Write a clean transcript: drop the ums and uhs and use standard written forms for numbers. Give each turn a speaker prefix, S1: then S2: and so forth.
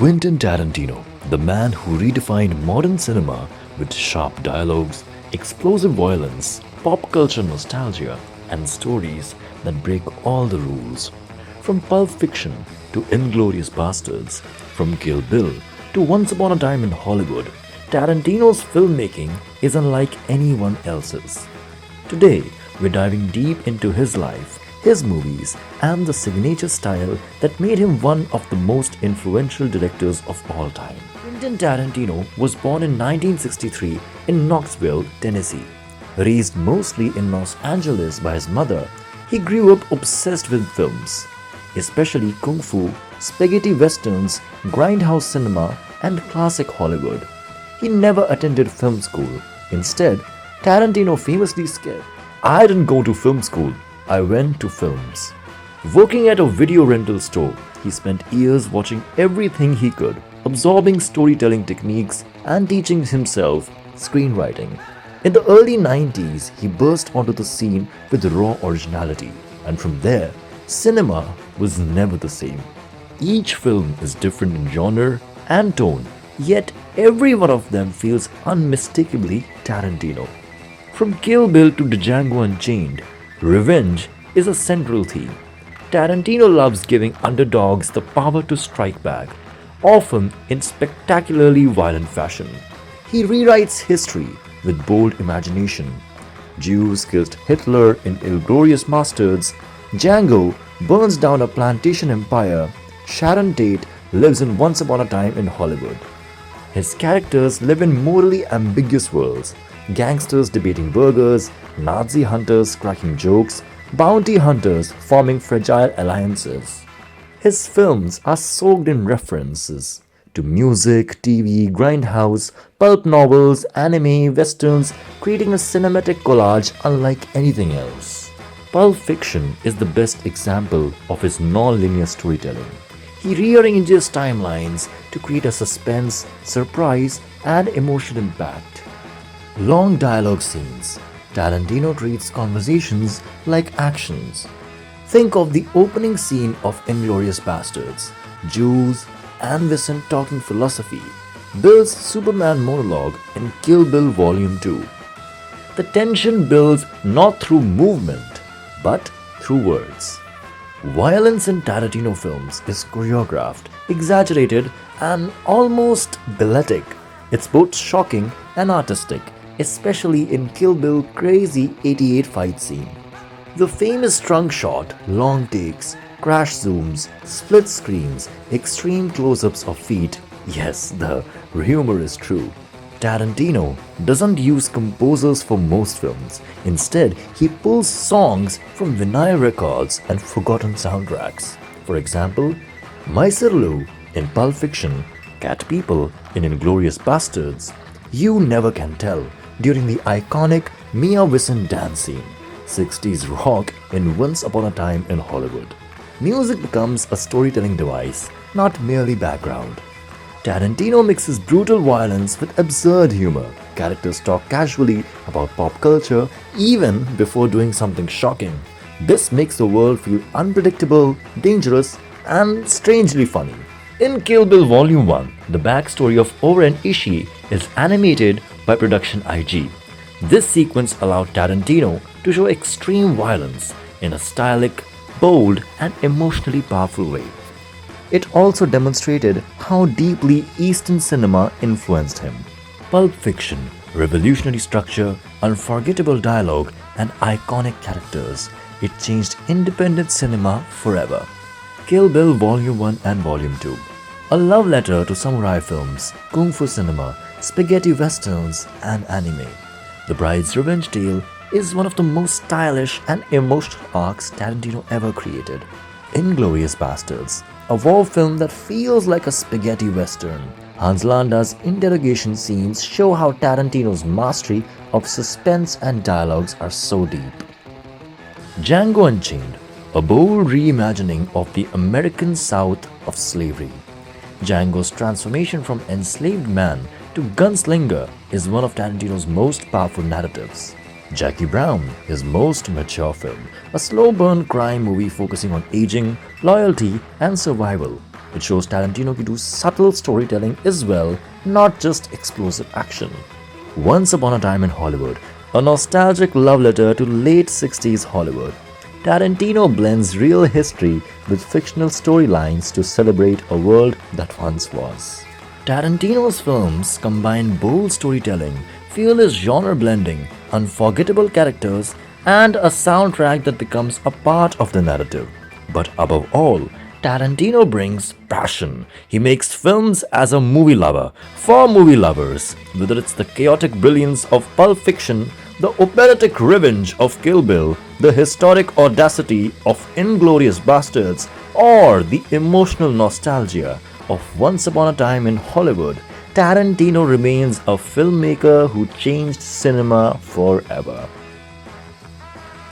S1: Quentin Tarantino, the man who redefined modern cinema with sharp dialogues, explosive violence, pop culture nostalgia, and stories that break all the rules. From Pulp Fiction to Inglorious Bastards, from Kill Bill to Once Upon a Time in Hollywood, Tarantino's filmmaking is unlike anyone else's. Today, we're diving deep into his life, his movies, and the signature style that made him one of the most influential directors of all time. Quentin Tarantino was born in 1963 in Knoxville, Tennessee. Raised mostly in Los Angeles by his mother, he grew up obsessed with films, especially kung fu, spaghetti westerns, grindhouse cinema, and classic Hollywood. He never attended film school. Instead, Tarantino famously said, "I didn't go to film school, I went to films." Working at a video rental store, he spent years watching everything he could, absorbing storytelling techniques and teaching himself screenwriting. In the early 90s, he burst onto the scene with raw originality, and from there, cinema was never the same. Each film is different in genre and tone, yet every one of them feels unmistakably Tarantino. From Kill Bill to Django Unchained, revenge is a central theme. Tarantino loves giving underdogs the power to strike back, often in spectacularly violent fashion. He rewrites history with bold imagination. Jews killed Hitler in Inglorious Bastards, Django burns down a plantation empire, Sharon Tate lives in Once Upon a Time in Hollywood. His characters live in morally ambiguous worlds, gangsters debating burgers, Nazi hunters cracking jokes, bounty hunters forming fragile alliances. His films are soaked in references to music, TV, grindhouse, pulp novels, anime, westerns, creating a cinematic collage unlike anything else. Pulp Fiction is the best example of his non-linear storytelling. He rearranges timelines to create a suspense, surprise, and emotional impact. Long dialogue scenes. Tarantino treats conversations like actions. Think of the opening scene of Inglorious Bastards. Jews and Vincent talking philosophy. Bill's Superman monologue in Kill Bill Volume 2. The tension builds not through movement, but through words. Violence in Tarantino films is choreographed, exaggerated, and almost balletic. It's both shocking and artistic, especially in Kill Bill Crazy 88 fight scene. The famous trunk shot, long takes, crash zooms, split screens, extreme close-ups of feet. Yes, the humor is true. Tarantino doesn't use composers for most films. Instead, he pulls songs from vinyl records and forgotten soundtracks. For example, Lou in Pulp Fiction, Cat People in Inglorious Bastards, You Never Can Tell during the iconic Mia Vicent dance scene, 60s rock in Once Upon a Time in Hollywood. Music becomes a storytelling device, not merely background. Tarantino mixes brutal violence with absurd humor. Characters talk casually about pop culture even before doing something shocking. This makes the world feel unpredictable, dangerous, and strangely funny. In Kill Bill Volume 1, the backstory of Oren Ishii is animated by Production IG. This sequence allowed Tarantino to show extreme violence in a stylic, bold, and emotionally powerful way. It also demonstrated how deeply Eastern cinema influenced him. Pulp Fiction, revolutionary structure, unforgettable dialogue, and iconic characters. It changed independent cinema forever. Kill Bill Volume 1 and Volume 2. A love letter to samurai films, kung fu cinema, spaghetti westerns, and anime. The Bride's Revenge tale is one of the most stylish and emotional arcs Tarantino ever created. Inglorious Bastards, a war film that feels like a spaghetti western. Hans Landa's interrogation scenes show how Tarantino's mastery of suspense and dialogues are so deep. Django Unchained, a bold reimagining of the American South of slavery. Django's transformation from enslaved man to gunslinger is one of Tarantino's most powerful narratives. Jackie Brown, his most mature film, a slow burn crime movie focusing on aging, loyalty, and survival. It shows Tarantino can do subtle storytelling as well, not just explosive action. Once Upon a Time in Hollywood, a nostalgic love letter to late 60s Hollywood. Tarantino blends real history with fictional storylines to celebrate a world that once was. Tarantino's films combine bold storytelling, fearless genre blending, unforgettable characters, and a soundtrack that becomes a part of the narrative. But above all, Tarantino brings passion. He makes films as a movie lover, for movie lovers, whether it's the chaotic brilliance of Pulp Fiction, the operatic revenge of Kill Bill, the historic audacity of Inglorious Bastards, or the emotional nostalgia of Once Upon a Time in Hollywood. Tarantino remains a filmmaker who changed cinema forever.